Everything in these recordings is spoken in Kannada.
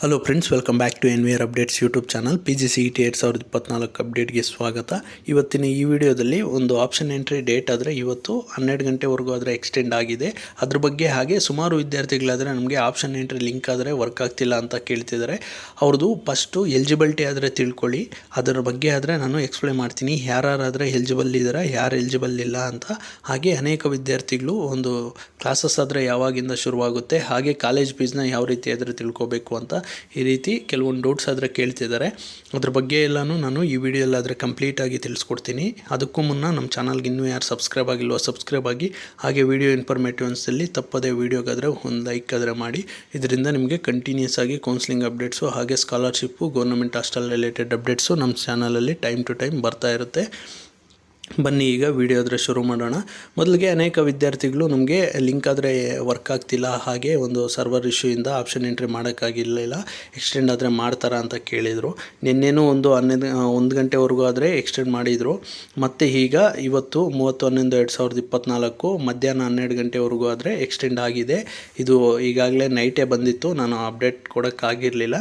Hello friends, welcome back to NVR updates YouTube channel. PGCET 2024 ಅಪ್ಡೇಟ್ಗೆ ಸ್ವಾಗತ. ಇವತ್ತಿನ ಈ ವಿಡಿಯೋದಲ್ಲಿ ಒಂದು ಆಪ್ಷನ್ ಎಂಟ್ರಿ ಡೇಟ್ ಆದರೆ ಇವತ್ತು 12 ಗಂಟೆವರೆಗೂ ಆದರೆ ಎಕ್ಸ್ಟೆಂಡ್ ಆಗಿದೆ. ಅದ್ರ ಬಗ್ಗೆ ಹಾಗೆ ಸುಮಾರು ವಿದ್ಯಾರ್ಥಿಗಳಾದರೆ ನಮಗೆ ಆಪ್ಷನ್ ಎಂಟ್ರಿ ಲಿಂಕ್ ಆದರೆ ವರ್ಕ್ ಆಗ್ತಿಲ್ಲ ಅಂತ ಕೇಳ್ತಿದ್ದಾರೆ. ಅವ್ರದ್ದು ಫಸ್ಟು ಎಲಿಜಿಬಿಲಿಟಿ ಆದರೆ ತಿಳ್ಕೊಳ್ಳಿ. ಅದರ ಬಗ್ಗೆ ಆದರೆ ನಾನು ಎಕ್ಸ್ಪ್ಲೇನ್ ಮಾಡ್ತೀನಿ. ಯಾರಾದರೆ ಎಲಿಜಿಬಲ್ ಇದ್ದಾರೆ, ಯಾರು ಎಲಿಜಿಬಲ್ ಇಲ್ಲ ಅಂತ. ಹಾಗೆ ಅನೇಕ ವಿದ್ಯಾರ್ಥಿಗಳು ಒಂದು ಕ್ಲಾಸಸ್ ಆದರೆ ಯಾವಾಗಿಂದ ಶುರುವಾಗುತ್ತೆ, ಹಾಗೆ ಕಾಲೇಜ್ ಫೀಸ್ನ ಯಾವ ರೀತಿ ಆದರೆ ತಿಳ್ಕೊಬೇಕು ಅಂತ ಈ ರೀತಿ ಕೆಲವೊಂದು ಡೌಟ್ಸ್ ಆದರೆ ಕೇಳ್ತಿದ್ದಾರೆ. ಅದ್ರ ಬಗ್ಗೆ ಎಲ್ಲನೂ ನಾನು ಈ ವಿಡಿಯೋಲ್ಲಾದರೆ ಕಂಪ್ಲೀಟಾಗಿ ತಿಳಿಸ್ಕೊಡ್ತೀನಿ. ಅದಕ್ಕೂ ಮುನ್ನ ನಮ್ಮ ಚಾನಲ್ಗೆ ಇನ್ನೂ ಯಾರು ಸಬ್ಸ್ಕ್ರೈಬ್ ಆಗಿಲ್ವೋ ಸಬ್ಸ್ಕ್ರೈಬ್ ಆಗಿ, ಹಾಗೆ ವಿಡಿಯೋ ಇನ್ಫಾರ್ಮೇಟಿವ್ ಅನಿಸಲ್ಲಿ ತಪ್ಪದೇ ವಿಡಿಯೋಗಾದರೆ ಒಂದು ಲೈಕ್ ಆದರೆ ಮಾಡಿ. ಇದರಿಂದ ನಿಮಗೆ ಕಂಟಿನ್ಯೂಸ್ ಆಗಿ ಕೌನ್ಸಿಲಿಂಗ್ ಅಪ್ಡೇಟ್ಸು ಹಾಗೆ scholarship, government hostel related updates ನಮ್ಮ ಚಾನಲಲ್ಲಿ ಟೈಮ್ ಟು ಟೈಮ್ ಬರ್ತಾ ಇರುತ್ತೆ. ಬನ್ನಿ ಈಗ ವಿಡಿಯೋ ಆದರೆ ಶುರು ಮಾಡೋಣ. ಮೊದಲಿಗೆ ಅನೇಕ ವಿದ್ಯಾರ್ಥಿಗಳು ನಮಗೆ ಲಿಂಕ್ ಆದರೆ ವರ್ಕ್ ಆಗ್ತಿಲ್ಲ, ಹಾಗೆ ಒಂದು ಸರ್ವರ್ ಇಶ್ಯೂಯಿಂದ ಆಪ್ಷನ್ ಎಂಟ್ರಿ ಮಾಡೋಕ್ಕಾಗಿರಲಿಲ್ಲ, ಎಕ್ಸ್ಟೆಂಡ್ ಆದರೆ ಮಾಡ್ತಾರಾ ಅಂತ ಕೇಳಿದರು. ನಿನ್ನೆನೂ 1 ಗಂಟೆವರೆಗೂ ಆದರೆ ಎಕ್ಸ್ಟೆಂಡ್ ಮಾಡಿದರು. ಮತ್ತು ಈಗ ಇವತ್ತು 30/11/2024 ಮಧ್ಯಾಹ್ನ 12 ಗಂಟೆವರೆಗೂ ಆದರೆ ಎಕ್ಸ್ಟೆಂಡ್ ಆಗಿದೆ. ಇದು ಈಗಾಗಲೇ ನೈಟೇ ಬಂದಿತ್ತು, ನಾನು ಅಪ್ಡೇಟ್ ಕೊಡೋಕ್ಕಾಗಿರಲಿಲ್ಲ.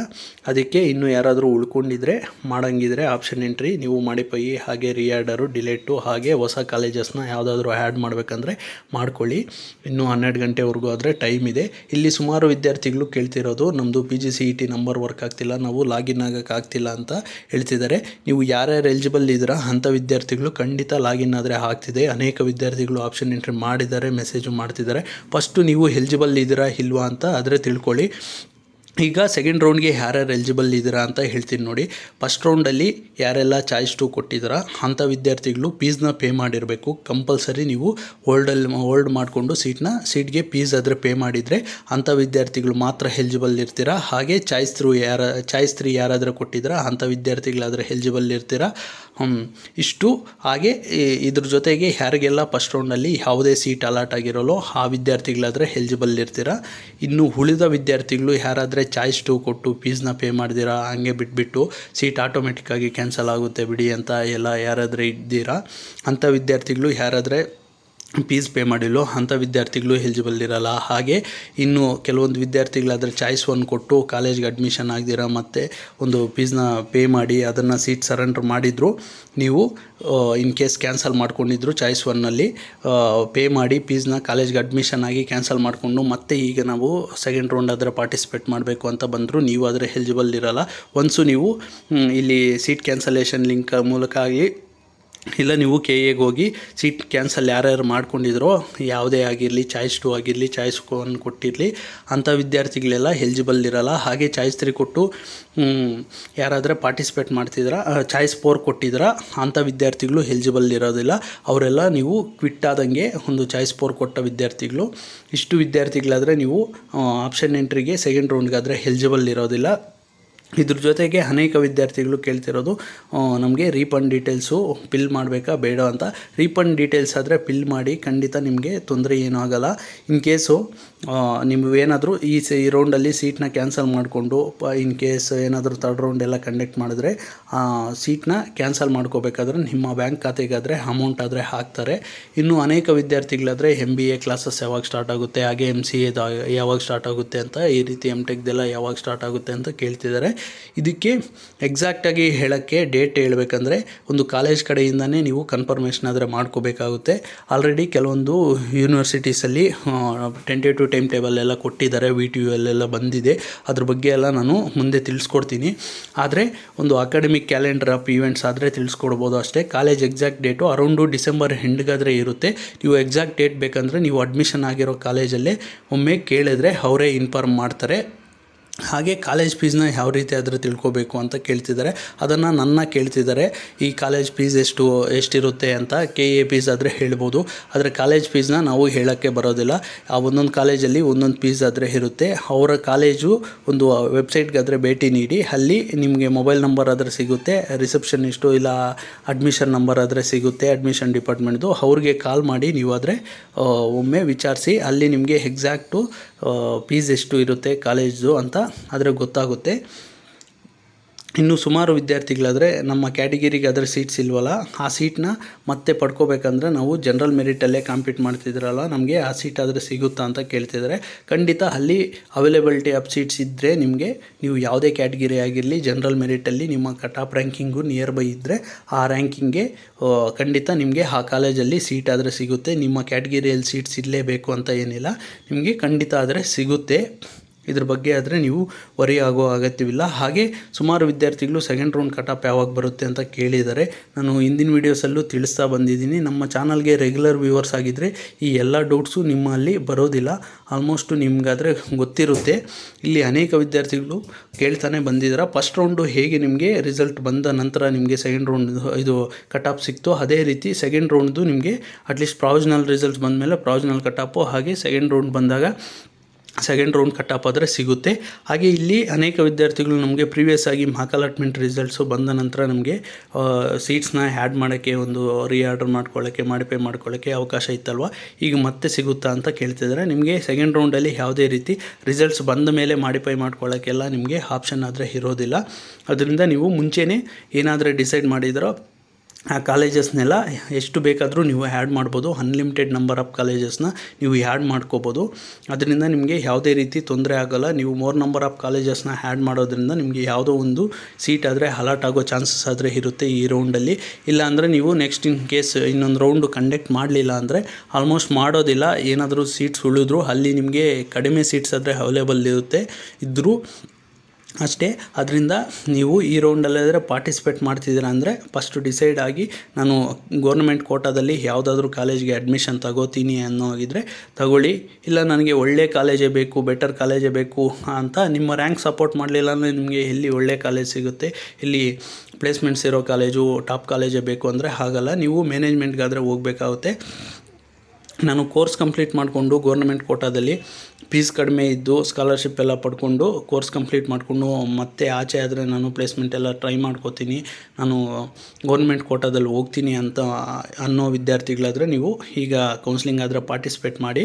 ಅದಕ್ಕೆ ಇನ್ನೂ ಯಾರಾದರೂ ಉಳ್ಕೊಂಡಿದ್ರೆ ಮಾಡೋಂಗಿದ್ರೆ ಆಪ್ಷನ್ ಎಂಟ್ರಿ ನೀವು ಮಾಡಿಪೈ, ಹಾಗೆ ರಿಯಾರ್ಡರು, ಡಿಲೇಟು, ಹಾಗೆ ಹೊಸ ಕಾಲೇಜಸ್ನ ಯಾವುದಾದ್ರೂ ಆ್ಯಡ್ ಮಾಡಬೇಕಂದ್ರೆ ಮಾಡ್ಕೊಳ್ಳಿ. ಇನ್ನೂ 12 ಗಂಟೆವರೆಗೂ ಆದರೆ ಟೈಮ್ ಇದೆ. ಇಲ್ಲಿ ಸುಮಾರು ವಿದ್ಯಾರ್ಥಿಗಳು ಕೇಳ್ತಿರೋದು, ನಮ್ಮದು PGCET ನಂಬರ್ ವರ್ಕ್ ಆಗ್ತಿಲ್ಲ, ನಾವು ಲಾಗಿನ್ ಆಗೋಕ್ಕಾಗ್ತಿಲ್ಲ ಅಂತ ಹೇಳ್ತಿದ್ದಾರೆ. ನೀವು ಯಾರ್ಯಾರು ಎಲಿಜಿಬಲ್ ಇದ್ದೀರಾ ಅಂಥ ವಿದ್ಯಾರ್ಥಿಗಳು ಖಂಡಿತ ಲಾಗಿನ್ ಆದರೆ ಆಗ್ತಿದೆ. ಅನೇಕ ವಿದ್ಯಾರ್ಥಿಗಳು ಆಪ್ಷನ್ ಎಂಟ್ರಿ ಮಾಡಿದ್ದಾರೆ, ಮೆಸೇಜು ಮಾಡ್ತಿದ್ದಾರೆ. ಫಸ್ಟು ನೀವು ಎಲಿಜಿಬಲ್ ಇದ್ದೀರಾ ಇಲ್ವಾ ಅಂತ ಆದರೆ ತಿಳ್ಕೊಳ್ಳಿ. ಈಗ ಸೆಕೆಂಡ್ ರೌಂಡ್ಗೆ ಯಾರ್ಯಾರು ಎಲಿಜಿಬಲ್ ಇದ್ದೀರಾ ಅಂತ ಹೇಳ್ತೀನಿ ನೋಡಿ. ಫಸ್ಟ್ ರೌಂಡಲ್ಲಿ ಯಾರೆಲ್ಲ ಚಾಯ್ಸ್ 2 ಕೊಟ್ಟಿದ್ದೀರಾ ಅಂಥ ವಿದ್ಯಾರ್ಥಿಗಳು ಫೀಸ್ನ ಪೇ ಮಾಡಿರಬೇಕು. ಕಂಪಲ್ಸರಿ ನೀವು ಹೋಲ್ಡ್ ಮಾಡಿಕೊಂಡು ಸೀಟ್ಗೆ ಫೀಸ್ ಆದರೆ ಪೇ ಮಾಡಿದರೆ ಅಂಥ ವಿದ್ಯಾರ್ಥಿಗಳು ಮಾತ್ರ ಎಲಿಜಿಬಲ್ ಇರ್ತೀರಾ. ಹಾಗೆ ಚಾಯ್ಸ್ 3 ಯಾರಾದರೂ ಕೊಟ್ಟಿದ್ದೀರಾ ಅಂಥ ವಿದ್ಯಾರ್ಥಿಗಳಾದರೆ ಎಲಿಜಿಬಲ್ ಇರ್ತೀರಾ. ಇಷ್ಟು. ಹಾಗೆ ಇದ್ರ ಜೊತೆಗೆ ಯಾರಿಗೆಲ್ಲ ಫಸ್ಟ್ ರೌಂಡಲ್ಲಿ ಯಾವುದೇ ಸೀಟ್ ಅಲಾಟ್ ಆಗಿರೋಲ್ಲೋ ಆ ವಿದ್ಯಾರ್ಥಿಗಳಾದರೆ ಎಲಿಜಿಬಲ್ ಇರ್ತೀರಾ. ಇನ್ನು ಉಳಿದ ವಿದ್ಯಾರ್ಥಿಗಳು ಯಾರಾದರೆ ಚಾಯ್ಸ್ 2 ಕೊಟ್ಟು ಫೀಸ್ನ ಪೇ ಮಾಡ್ದಿರಾ ಹಾಗೆ ಬಿಟ್ಬಿಟ್ಟು ಸೀಟ್ ಆಟೋಮೆಟಿಕ್ಕಾಗಿ ಕ್ಯಾನ್ಸಲ್ ಆಗುತ್ತೆ ಬಿಡಿ ಅಂತ ಯಾರಾದರೆ ಇದ್ದೀರಾ ಅಂಥ ವಿದ್ಯಾರ್ಥಿಗಳು ಯಾರಾದರೆ ಫೀಸ್ ಪೇ ಮಾಡಿಲ್ಲೋ ಅಂಥ ವಿದ್ಯಾರ್ಥಿಗಳು ಎಲಿಜಿಬಲ್ ಇರಲ್ಲ. ಹಾಗೆ ಇನ್ನು ಕೆಲವೊಂದು ವಿದ್ಯಾರ್ಥಿಗಳಾದರೆ ಚಾಯ್ಸ್ 1 ಕೊಟ್ಟು ಕಾಲೇಜ್ಗೆ ಅಡ್ಮಿಷನ್ ಆಗ್ದಿರ ಮತ್ತು ಒಂದು ಫೀಸ್ನ ಪೇ ಮಾಡಿ ಅದನ್ನು ಸೀಟ್ ಸರೆಂಡರ್ ಮಾಡಿದ್ರು, ನೀವು ಇನ್ ಕೇಸ್ ಕ್ಯಾನ್ಸಲ್ ಮಾಡ್ಕೊಂಡಿದ್ರು ಚಾಯ್ಸ್ 1ನಲ್ಲಿ ಪೇ ಮಾಡಿ ಫೀಸ್ನ ಕಾಲೇಜ್ಗೆ ಅಡ್ಮಿಷನ್ ಆಗಿ ಕ್ಯಾನ್ಸಲ್ ಮಾಡಿಕೊಂಡು ಮತ್ತೆ ಈಗ ನಾವು ಸೆಕೆಂಡ್ ರೌಂಡ್ ಆದರೆ ಪಾರ್ಟಿಸಿಪೇಟ್ ಮಾಡಬೇಕು ಅಂತ ಬಂದರೂ ನೀವು ಆದರೆ ಎಲಿಜಿಬಲ್ ಇರಲ್ಲ. ಒನ್ಸು ನೀವು ಇಲ್ಲಿ ಸೀಟ್ ಕ್ಯಾನ್ಸಲೇಷನ್ ಲಿಂಕ್ ಮೂಲಕ ಆಗಿ ಇಲ್ಲ ನೀವು KAಗೆ ಹೋಗಿ ಸೀಟ್ ಕ್ಯಾನ್ಸಲ್ ಯಾರ್ಯಾರು ಮಾಡ್ಕೊಂಡಿದ್ರೋ ಯಾವುದೇ ಆಗಿರಲಿ, ಚಾಯ್ಸ್ 2 ಆಗಿರಲಿ, ಚಾಯ್ಸ್ 1 ಕೊಟ್ಟಿರಲಿ ಅಂಥ ವಿದ್ಯಾರ್ಥಿಗಳೆಲ್ಲ ಎಲಿಜಿಬಲ್ ಇರಲ್ಲ. ಹಾಗೆ ಚಾಯ್ಸ್ 3 ಕೊಟ್ಟು ಯಾರಾದರೆ ಪಾರ್ಟಿಸಿಪೇಟ್ ಮಾಡ್ತಿದ್ದೀರಾ, ಚಾಯ್ಸ್ 4 ಕೊಟ್ಟಿದ್ದೀರಾ ಅಂಥ ವಿದ್ಯಾರ್ಥಿಗಳು ಎಲಿಜಿಬಲ್ ಇರೋದಿಲ್ಲ. ಅವರೆಲ್ಲ ನೀವು ಕ್ವಿಟ್ ಆದಂಗೆ ಒಂದು ಚಾಯ್ಸ್ 4 ಕೊಟ್ಟ ವಿದ್ಯಾರ್ಥಿಗಳು. ಇಷ್ಟು ವಿದ್ಯಾರ್ಥಿಗಳಾದರೆ ನೀವು ಆಪ್ಷನ್ ಎಂಟ್ರಿಗೆ ಸೆಕೆಂಡ್ ರೌಂಡ್ಗಾದರೆ ಎಲಿಜಿಬಲ್ ಇರೋದಿಲ್ಲ. ಇದ್ರ ಜೊತೆಗೆ ಅನೇಕ ವಿದ್ಯಾರ್ಥಿಗಳು ಕೇಳ್ತಿರೋದು, ನಮಗೆ ರೀಫಂಡ್ ಡೀಟೇಲ್ಸು ಫಿಲ್ ಮಾಡಬೇಕಾ ಬೇಡ ಅಂತ. ರೀಫಂಡ್ ಡೀಟೇಲ್ಸ್ ಆದರೆ ಫಿಲ್ ಮಾಡಿ, ಖಂಡಿತ ನಿಮಗೆ ತೊಂದರೆ ಏನೂ ಆಗೋಲ್ಲ. ಇನ್ ಕೇಸು ನೀವೇನಾದರೂ ಈ ರೌಂಡಲ್ಲಿ ಸೀಟ್ನ ಕ್ಯಾನ್ಸಲ್ ಮಾಡಿಕೊಂಡು ಇನ್ ಕೇಸ್ ಏನಾದರೂ ಥರ್ಡ್ ರೌಂಡ್ ಎಲ್ಲ ಕಂಡಕ್ಟ್ ಮಾಡಿದ್ರೆ ಸೀಟ್ನ ಕ್ಯಾನ್ಸಲ್ ಮಾಡ್ಕೋಬೇಕಾದ್ರೆ ನಿಮ್ಮ ಬ್ಯಾಂಕ್ ಖಾತೆಗಾದರೆ ಅಮೌಂಟ್ ಆದರೆ ಹಾಕ್ತಾರೆ. ಇನ್ನು ಅನೇಕ ವಿದ್ಯಾರ್ಥಿಗಳಾದರೆ MBA ಕ್ಲಾಸಸ್ ಯಾವಾಗ ಸ್ಟಾರ್ಟ್ ಆಗುತ್ತೆ, ಹಾಗೆ MCA ಯಾವಾಗ ಸ್ಟಾರ್ಟ್ ಆಗುತ್ತೆ ಅಂತ, ಈ ರೀತಿ MTechದೆಲ್ಲ ಯಾವಾಗ ಸ್ಟಾರ್ಟ್ ಆಗುತ್ತೆ ಅಂತ ಕೇಳ್ತಿದ್ದಾರೆ. ಇದಕ್ಕೆ ಎಕ್ಸಾಕ್ಟಾಗಿ ಹೇಳೋಕ್ಕೆ ಡೇಟ್ ಹೇಳಬೇಕಂದ್ರೆ ಒಂದು ಕಾಲೇಜ್ ಕಡೆಯಿಂದನೇ ನೀವು ಕನ್ಫರ್ಮೇಷನ್ ಆದರೆ ಮಾಡ್ಕೋಬೇಕಾಗುತ್ತೆ. ಆಲ್ರೆಡಿ ಕೆಲವೊಂದು ಯೂನಿವರ್ಸಿಟೀಸಲ್ಲಿ ಟೆಂಟೇಟಿವ್ ಟೈಮ್ ಟೇಬಲ್ ಎಲ್ಲ ಕೊಟ್ಟಿದ್ದಾರೆ, VTUಲೆಲ್ಲ ಬಂದಿದೆ. ಅದ್ರ ಬಗ್ಗೆ ಎಲ್ಲ ನಾನು ಮುಂದೆ ತಿಳಿಸ್ಕೊಡ್ತೀನಿ. ಆದರೆ ಒಂದು ಅಕಾಡೆಮಿಕ್ ಕ್ಯಾಲೆಂಡರ್ ಆಫ್ ಈವೆಂಟ್ಸ್ ಆದರೆ ತಿಳಿಸ್ಕೊಡ್ಬೋದು ಅಷ್ಟೇ. College exact date around December ಎಂಡ್ಗಾದರೆ ಇರುತ್ತೆ. ನೀವು ಎಕ್ಸಾಕ್ಟ್ ಡೇಟ್ ಬೇಕಂದರೆ ನೀವು ಅಡ್ಮಿಷನ್ ಆಗಿರೋ ಕಾಲೇಜಲ್ಲೇ ಒಮ್ಮೆ ಕೇಳಿದ್ರೆ ಅವರೇ ಇನ್ಫಾರ್ಮ್ ಮಾಡ್ತಾರೆ. ಹಾಗೆ ಕಾಲೇಜ್ ಫೀಸ್ನ ಯಾವ ರೀತಿ ಆದರೆ ತಿಳ್ಕೊಬೇಕು ಅಂತ ಕೇಳ್ತಿದ್ದಾರೆ. ಅದನ್ನು ನನ್ನ ಕೇಳ್ತಿದ್ದಾರೆ, ಈ ಕಾಲೇಜ್ ಫೀಸ್ ಎಷ್ಟಿರುತ್ತೆ ಅಂತ. KA ಫೀಸ್ ಆದರೆ ಹೇಳ್ಬೋದು, ಆದರೆ ಕಾಲೇಜ್ ಫೀಸ್ನ ನಾವು ಹೇಳೋಕ್ಕೆ ಬರೋದಿಲ್ಲ. ಆ ಒಂದೊಂದು ಕಾಲೇಜಲ್ಲಿ ಒಂದೊಂದು ಫೀಸ್ ಆದರೆ ಇರುತ್ತೆ. ಅವರ ಕಾಲೇಜು ಒಂದು ವೆಬ್ಸೈಟ್ಗಾದರೆ ಭೇಟಿ ನೀಡಿ, ಅಲ್ಲಿ ನಿಮಗೆ ಮೊಬೈಲ್ ನಂಬರ್ ಆದರೆ ಸಿಗುತ್ತೆ, ರಿಸೆಪ್ಷನಿಸ್ಟು ಇಲ್ಲ ಅಡ್ಮಿಷನ್ ನಂಬರ್ ಆದರೆ ಸಿಗುತ್ತೆ ಅಡ್ಮಿಷನ್ ಡಿಪಾರ್ಟ್ಮೆಂಟ್ದು. ಅವ್ರಿಗೆ ಕಾಲ್ ಮಾಡಿ ನೀವಾದರೆ ಒಮ್ಮೆ ವಿಚಾರಿಸಿ, ಅಲ್ಲಿ ನಿಮಗೆ ಎಕ್ಸಾಕ್ಟು ಫೀಸ್ ಎಷ್ಟು ಇರುತ್ತೆ ಕಾಲೇಜ್ದು ಅಂತ ಆದರೆ ಗೊತ್ತಾಗುತ್ತೆ. ಇನ್ನು ಸುಮಾರು ವಿದ್ಯಾರ್ಥಿಗಳಾದರೆ ನಮ್ಮ ಕ್ಯಾಟಗಿರಿಗೆ ಅದರ ಸೀಟ್ಸ್ ಇಲ್ವಲ್ಲ, ಆ ಸೀಟ್ನ ಮತ್ತೆ ಪಡ್ಕೋಬೇಕಂದ್ರೆ ನಾವು ಜನರಲ್ ಮೆರಿಟಲ್ಲೇ ಕಾಂಪೀಟ್ ಮಾಡ್ತಿದ್ರಲ್ಲ, ನಮಗೆ ಆ ಸೀಟ್ ಆದರೆ ಸಿಗುತ್ತಾ ಅಂತ ಕೇಳ್ತಿದ್ದಾರೆ. ಖಂಡಿತ ಅಲ್ಲಿ ಅವೈಲೇಬಿಲಿಟಿ ಆಫ್ ಸೀಟ್ಸ್ ಇದ್ದರೆ ನಿಮಗೆ, ನೀವು ಯಾವುದೇ ಕ್ಯಾಟಗಿರಿ ಆಗಿರಲಿ ಜನರಲ್ ಮೆರಿಟಲ್ಲಿ ನಿಮ್ಮ cut off ranking near by ಇದ್ದರೆ ಆ ರ್ಯಾಂಕಿಂಗ್ಗೆ ಖಂಡಿತ ನಿಮಗೆ ಆ ಕಾಲೇಜಲ್ಲಿ ಸೀಟ್ ಆದರೆ ಸಿಗುತ್ತೆ. ನಿಮ್ಮ ಕ್ಯಾಟಗಿರಿಯಲ್ಲಿ ಸೀಟ್ಸ್ ಇರಲೇಬೇಕು ಅಂತ ಏನಿಲ್ಲ, ನಿಮಗೆ ಖಂಡಿತ ಆದರೆ ಸಿಗುತ್ತೆ. ಇದ್ರ ಬಗ್ಗೆ ಆದರೆ ನೀವು ವರಿ ಆಗೋ ಅಗತ್ಯವಿಲ್ಲ. ಹಾಗೆ ಸುಮಾರು ವಿದ್ಯಾರ್ಥಿಗಳು ಸೆಕೆಂಡ್ ರೌಂಡ್ ಕಟ್ ಆಫ್ ಯಾವಾಗ ಬರುತ್ತೆ ಅಂತ ಕೇಳಿದ್ದಾರೆ. ನಾನು ಹಿಂದಿನ ವೀಡಿಯೋಸಲ್ಲೂ ತಿಳಿಸ್ತಾ ಬಂದಿದ್ದೀನಿ. ನಮ್ಮ ಚಾನಲ್ಗೆ ರೆಗ್ಯುಲರ್ ವ್ಯೂವರ್ಸ್ ಆಗಿದ್ದರೆ ಈ ಎಲ್ಲ ಡೌಟ್ಸು ನಿಮ್ಮಲ್ಲಿ ಬರೋದಿಲ್ಲ, ಆಲ್ಮೋಸ್ಟು ನಿಮಗಾದರೆ ಗೊತ್ತಿರುತ್ತೆ. ಇಲ್ಲಿ ಅನೇಕ ವಿದ್ಯಾರ್ಥಿಗಳು ಕೇಳ್ತಾನೆ ಬಂದಿದ್ದಾರೆ, ಫಸ್ಟ್ ರೌಂಡು ಹೇಗೆ ನಿಮಗೆ ರಿಸಲ್ಟ್ ಬಂದ ನಂತರ ನಿಮಗೆ ಸೆಕೆಂಡ್ ರೌಂಡ್ ಇದು ಕಟ್ ಆಫ್ ಸಿಕ್ತು, ಅದೇ ರೀತಿ ಸೆಕೆಂಡ್ ರೌಂಡ್ದು ನಿಮಗೆ ಅಟ್ಲೀಸ್ಟ್ ಪ್ರಾವಿಷನಲ್ ರಿಸಲ್ಟ್ಸ್ ಬಂದ ಮೇಲೆ ಪ್ರಾವಿಷನಲ್ ಕಟ್ ಆಫು, ಹಾಗೆ ಸೆಕೆಂಡ್ ರೌಂಡ್ ಬಂದಾಗ ಸೆಕೆಂಡ್ ರೌಂಡ್ ಕಟ್ ಆಫ್ ಆದರೆ ಸಿಗುತ್ತೆ. ಹಾಗೆ ಇಲ್ಲಿ ಅನೇಕ ವಿದ್ಯಾರ್ಥಿಗಳು ನಮಗೆ ಪ್ರೀವಿಯಸ್ ಆಗಿ ಮಾಕ್ ಅಲಾಟ್ಮೆಂಟ್ ರಿಸಲ್ಟ್ಸು ಬಂದ ನಂತರ ನಮಗೆ ಸೀಟ್ಸ್ನ ಆ್ಯಡ್ ಮಾಡೋಕ್ಕೆ, ಒಂದು ರೀಆರ್ಡರ್ ಮಾಡ್ಕೊಳ್ಳೋಕ್ಕೆ, ಮಾಡಿಫೈ ಮಾಡ್ಕೊಳ್ಳೋಕ್ಕೆ ಅವಕಾಶ ಇತ್ತಲ್ವ, ಈಗ ಮತ್ತೆ ಸಿಗುತ್ತಾ ಅಂತ ಕೇಳ್ತಿದ್ದಾರೆ. ನಿಮಗೆ ಸೆಕೆಂಡ್ ರೌಂಡಲ್ಲಿ ಯಾವುದೇ ರೀತಿ ರಿಸಲ್ಟ್ಸ್ ಬಂದ ಮೇಲೆ ಮಾಡಿಫೈ ಮಾಡ್ಕೊಳ್ಳೋಕ್ಕೆಲ್ಲ ನಿಮಗೆ ಆಪ್ಷನ್ ಆದರೆ ಇರೋದಿಲ್ಲ. ಅದರಿಂದ ನೀವು ಮುಂಚೆನೇ ಏನಾದರೂ ಡಿಸೈಡ್ ಮಾಡಿದ್ರೋ ಆ ಕಾಲೇಜಸ್ನೆಲ್ಲ ಎಷ್ಟು ಬೇಕಾದರೂ ನೀವು ಆ್ಯಡ್ ಮಾಡ್ಬೋದು. ಅನ್ಲಿಮಿಟೆಡ್ ನಂಬರ್ ಆಫ್ ಕಾಲೇಜಸ್ನ ನೀವು ಆ್ಯಡ್ ಮಾಡ್ಕೋಬೋದು. ಅದರಿಂದ ನಿಮಗೆ ಯಾವುದೇ ರೀತಿ ತೊಂದರೆ ಆಗೋಲ್ಲ. ನೀವು ಮೋರ್ ನಂಬರ್ ಆಫ್ ಕಾಲೇಜಸ್ನ ಆ್ಯಡ್ ಮಾಡೋದ್ರಿಂದ ನಿಮಗೆ ಯಾವುದೋ ಒಂದು ಸೀಟ್ ಆದರೆ ಅಲಾಟ್ ಆಗೋ ಚಾನ್ಸಸ್ ಆದರೆ ಇರುತ್ತೆ ಈ ರೌಂಡಲ್ಲಿ. ಇಲ್ಲಾಂದರೆ ನೀವು ನೆಕ್ಸ್ಟ್ ಇನ್ ಕೇಸ್ ಇನ್ನೊಂದು ರೌಂಡು ಕಂಡಕ್ಟ್ ಮಾಡಲಿಲ್ಲ ಅಂದರೆ ಆಲ್ಮೋಸ್ಟ್ ಮಾಡೋದಿಲ್ಲ, ಏನಾದರೂ ಸೀಟ್ಸ್ ಉಳಿದ್ರು ಅಲ್ಲಿ ನಿಮಗೆ ಕಡಿಮೆ ಸೀಟ್ಸ್ ಆದರೆ ಅವೈಲೇಬಲ್ ಇದ್ದರೂ ಅಷ್ಟೇ. ಅದರಿಂದ ನೀವು ಈ ರೌಂಡಲ್ಲಾದರೆ ಪಾರ್ಟಿಸಿಪೇಟ್ ಮಾಡ್ತಿದ್ದೀರಾ ಅಂದರೆ ಫಸ್ಟು ಡಿಸೈಡ್ ಆಗಿ ನಾನು ಗೌರ್ಮೆಂಟ್ ಕೋಟಾದಲ್ಲಿ ಯಾವುದಾದ್ರೂ ಕಾಲೇಜ್ಗೆ ಅಡ್ಮಿಷನ್ ತಗೋತೀನಿ ಅನ್ನೋ ಆಗಿದ್ದರೆ ತಗೊಳ್ಳಿ. ಇಲ್ಲ ನನಗೆ ಒಳ್ಳೆ ಕಾಲೇಜೇ ಬೇಕು, ಬೆಟರ್ ಕಾಲೇಜೇ ಬೇಕು ಅಂತ ನಿಮ್ಮ ರ್ಯಾಂಕ್ ಸಪೋರ್ಟ್ ಮಾಡಲಿಲ್ಲ ಅಂದರೆ ನಿಮಗೆ ಎಲ್ಲಿ ಒಳ್ಳೆ ಕಾಲೇಜ್ ಸಿಗುತ್ತೆ, ಇಲ್ಲಿ ಪ್ಲೇಸ್ಮೆಂಟ್ಸ್ ಇರೋ ಕಾಲೇಜು ಟಾಪ್ ಕಾಲೇಜೇ ಬೇಕು ಅಂದರೆ ಹಾಗಲ್ಲ, ನೀವು ಮ್ಯಾನೇಜ್ಮೆಂಟ್ಗಾದರೆ ಹೋಗಬೇಕಾಗುತ್ತೆ. ನಾನು ಕೋರ್ಸ್ ಕಂಪ್ಲೀಟ್ ಮಾಡಿಕೊಂಡು ಗೌರ್ಮೆಂಟ್ ಕೋಟಾದಲ್ಲಿ ಫೀಸ್ ಕಡಿಮೆ ಇದ್ದು ಸ್ಕಾಲರ್ಶಿಪ್ ಎಲ್ಲ ಪಡ್ಕೊಂಡು ಕೋರ್ಸ್ ಕಂಪ್ಲೀಟ್ ಮಾಡಿಕೊಂಡು ಮತ್ತೆ ಆಚೆ ಆದರೆ ನಾನು ಪ್ಲೇಸ್ಮೆಂಟ್ ಎಲ್ಲ ಟ್ರೈ ಮಾಡ್ಕೋತೀನಿ, ನಾನು ಗೌರ್ಮೆಂಟ್ ಕೋಟಾದಲ್ಲಿ ಹೋಗ್ತೀನಿ ಅಂತ ಅನ್ನೋ ವಿದ್ಯಾರ್ಥಿಗಳಾದರೆ ನೀವು ಈಗ ಕೌನ್ಸ್ಲಿಂಗ್ ಆದರೆ ಪಾರ್ಟಿಸಿಪೇಟ್ ಮಾಡಿ.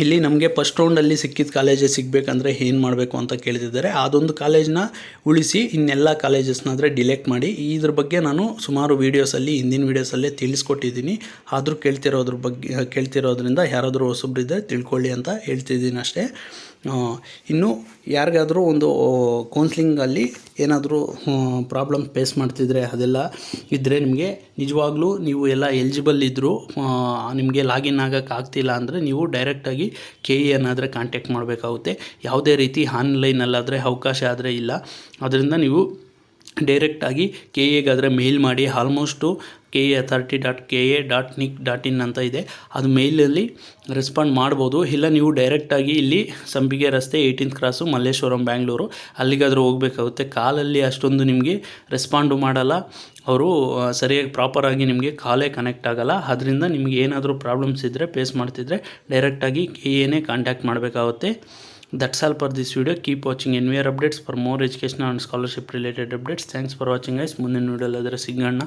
ಇಲ್ಲಿ ನಮಗೆ ಫಸ್ಟ್ ರೌಂಡಲ್ಲಿ ಸಿಕ್ಕಿದ ಕಾಲೇಜೇ ಸಿಗಬೇಕಂದ್ರೆ ಏನು ಮಾಡಬೇಕು ಅಂತ ಕೇಳ್ತಿದ್ದಾರೆ. ಅದೊಂದು ಕಾಲೇಜನ್ನ ಉಳಿಸಿ ಇನ್ನೆಲ್ಲ ಕಾಲೇಜಸ್ನಾದರೆ ಡಿಲೆಕ್ಟ್ ಮಾಡಿ. ಇದ್ರ ಬಗ್ಗೆ ನಾನು ಸುಮಾರು ವೀಡಿಯೋಸಲ್ಲಿ ಹಿಂದಿನ ವೀಡಿಯೋಸಲ್ಲೇ ತಿಳಿಸ್ಕೊಟ್ಟಿದ್ದೀನಿ. ಆದರೂ ಕೇಳ್ತಿರೋದ್ರಿಂದ ಯಾರಾದರೂ ಹೊಸಬ್ರಿದ್ದರೆ ತಿಳ್ಕೊಳ್ಳಿ ಅಂತ ಹೇಳ್ತಿದ್ದೀನಿ ಅಷ್ಟೇ. ಇನ್ನು ಯಾರಿಗಾದರೂ ಒಂದು ಕೌನ್ಸ್ಲಿಂಗಲ್ಲಿ ಏನಾದರೂ ಪ್ರಾಬ್ಲಮ್ ಫೇಸ್ ಮಾಡ್ತಿದ್ರೆ ಅದೆಲ್ಲ ಇದ್ದರೆ ನಿಮಗೆ ನಿಜವಾಗ್ಲೂ ನೀವು ಎಲ್ಲ ಎಲಿಜಿಬಲ್ ಇದ್ದರೂ ನಿಮಗೆ ಲಾಗಿನ್ ಆಗೋಕ್ಕೆ ಆಗ್ತಿಲ್ಲ ಅಂದರೆ ನೀವು ಡೈರೆಕ್ಟಾಗಿ KEನಾದರೆ ಕಾಂಟ್ಯಾಕ್ಟ್ ಮಾಡಬೇಕಾಗುತ್ತೆ. ಯಾವುದೇ ರೀತಿ ಆನ್ಲೈನಲ್ಲಾದರೆ ಅವಕಾಶ ಆದರೆ ಇಲ್ಲ. ಅದರಿಂದ ನೀವು ಡೈರೆಕ್ಟಾಗಿ KEಗಾದರೆ ಮೇಲ್ ಮಾಡಿ. ಆಲ್ಮೋಸ್ಟು keauthority.ka.nic.in ಅಂತ ಇದೆ, ಅದು ಮೇಲಲ್ಲಿ ರೆಸ್ಪಾಂಡ್ ಮಾಡ್ಬೋದು. ಇಲ್ಲ ನೀವು ಡೈರೆಕ್ಟಾಗಿ ಇಲ್ಲಿ ಸಂಪಿಗೆ ರಸ್ತೆ 18th ಕ್ರಾಸು ಮಲ್ಲೇಶ್ವರಂ ಬ್ಯಾಂಗ್ಳೂರು ಅಲ್ಲಿಗಾದರೂ ಹೋಗಬೇಕಾಗುತ್ತೆ. ಕಾಲಲ್ಲಿ ಅಷ್ಟೊಂದು ನಿಮಗೆ ರೆಸ್ಪಾಂಡು ಮಾಡಲ್ಲ ಅವರು, ಸರಿಯಾಗಿ ಪ್ರಾಪರಾಗಿ ನಿಮಗೆ ಕಾಲೇ ಕನೆಕ್ಟ್ ಆಗೋಲ್ಲ. ಅದರಿಂದ ನಿಮಗೆ ಏನಾದರೂ ಪ್ರಾಬ್ಲಮ್ಸ್ ಇದ್ದರೆ ಫೇಸ್ ಮಾಡ್ತಿದ್ರೆ ಡೈರೆಕ್ಟಾಗಿ KEನೇ ಕಾಂಟ್ಯಾಕ್ಟ್ ಮಾಡಬೇಕಾಗುತ್ತೆ. That's all for this video. Keep watching NVR updates for more educational and scholarship related updates. Thanks for watching guys. ಮುಂದಿನ ವಿಡಿಯೋಲಿ ಅದರ ಸಿಗೋಣ.